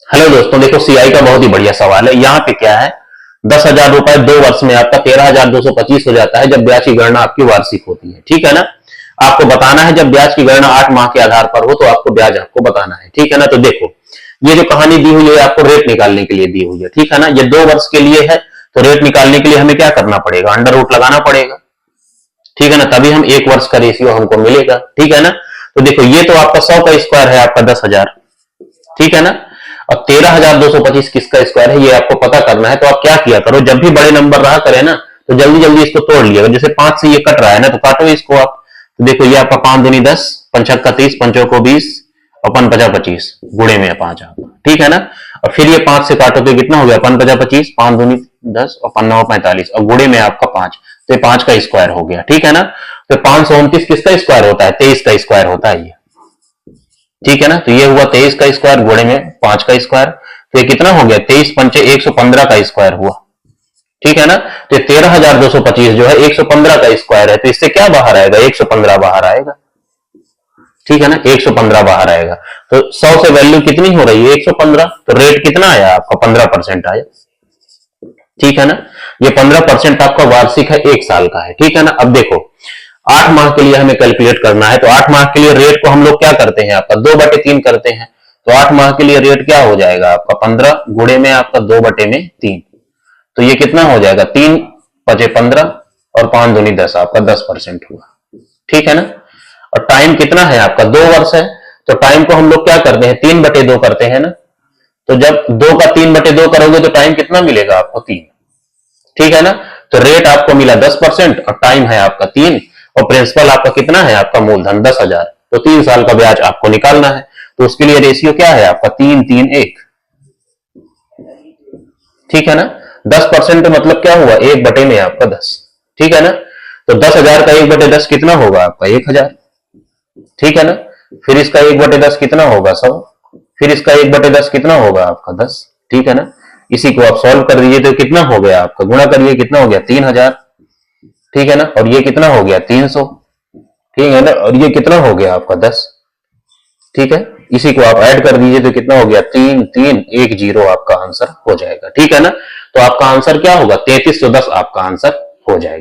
Hello दोस्तों, देखो CI का बहुत ही बढ़िया सवाल है। यहाँ पे क्या है, 10,000 रुपए 2 वर्ष में आपका 13,225 हो जाता है जब ब्याज की गणना आपकी वार्षिक होती है। ठीक है ना। आपको बताना है जब ब्याज की गणना 8 माह के आधार पर हो तो आपको ब्याज आपको बताना है। ठीक है ना। तो देखो, ये जो कहानी दी हुई है आपको रेट निकालने के लिए दी हुई है। ठीक है ना। ये 2 वर्ष के लिए है तो रेट निकालने के लिए हमें क्या करना पड़ेगा, अंडर रूट लगाना पड़ेगा। ठीक है ना। तभी हम 1 वर्ष का रेशियो हमको मिलेगा। ठीक है ना। तो देखो, ये तो आपका 100 का स्क्वायर है, आपका 10,000। ठीक है ना। अब 13,225 किसका स्क्वायर है ये आपको पता करना है। तो आप क्या किया करो, जब भी बड़े नंबर रहा करे ना तो जल्दी जल्दी इसको तोड़ लिया। जैसे 5 से ये कट रहा है ना तो काटो इसको आप। तो देखो, ये आपका 5 दूनी 10, 5 छक्का 30, 5 को 20 और 5 पचा 25, गुणे में 5 आपका। ठीक है ना। और फिर ये 5 से काटो तो कितना हो गया, 5 पचा 25, 5 दूनी 10 और 5 9 45 और गुणे में आपका 5। तो 5 का स्क्वायर हो गया। ठीक है ना। तो 529 किसका स्क्वायर होता है, 23 का स्क्वायर होता है ये। ठीक है ना। तो ये हुआ 23 का स्क्वायर गुणे में 5 का स्क्वायर। तो ये कितना हो गया, 23 पंचे 115 का स्क्वायर हुआ। ठीक है ना। तो 13,225 जो है 115 का स्क्वायर है। तो इससे क्या बाहर आएगा, 115 बाहर आएगा। ठीक है ना, 115 बाहर आएगा। तो 100 से वैल्यू कितनी हो रही है, 115। तो रेट कितना आया आपका, 15% आया। ठीक है ना। ये 15% आपका वार्षिक है, 1 साल का है। ठीक है ना। अब देखो, 8 माह के लिए हमें कैलकुलेट करना है। तो 8 माह के लिए रेट को हम लोग क्या करते हैं, आपका 2/3 करते हैं। तो 8 माह के लिए रेट क्या हो जाएगा आपका, 15 गुणे में आपका 2/3। तो ये कितना हो जाएगा, 3 पचे 15 और 5 दूनी 10, आपका 10% हुआ। ठीक है ना। और टाइम कितना है आपका, 2 वर्ष है। तो टाइम को हम लोग क्या करते हैं, 3/2 करते हैं ना। तो जब 2 का 3/2 करोगे तो टाइम कितना मिलेगा आपको, 3। ठीक है ना। तो रेट आपको मिला 10% और टाइम है आपका 3 और प्रिंसिपल आपका कितना है, आपका मूलधन 10,000। तो 3 साल का ब्याज आपको निकालना है। तो उसके लिए रेशियो क्या है आपका, 3 3 1। ठीक है ना। 10% मतलब क्या हुआ, 1 में आपका 10। ठीक है ना। तो 10,000 का 1/10 कितना होगा आपका, 1,000। ठीक है ना। फिर इसका 1/10 कितना होगा, 100। फिर इसका 1/10 कितना होगा आपका, 10। ठीक है ना। इसी को आप सॉल्व कर दीजिए तो कितना हो गया आपका, गुणा करिए कितना हो गया, 3,000। ठीक है ना। और ये कितना हो गया, 300। ठीक है ना। और ये कितना हो गया आपका, 10। ठीक है। इसी को आप ऐड कर दीजिए तो कितना हो गया, 3 3 1 0 आपका आंसर हो जाएगा। ठीक है ना। तो आपका आंसर क्या होगा, 3310 आपका आंसर हो जाएगा।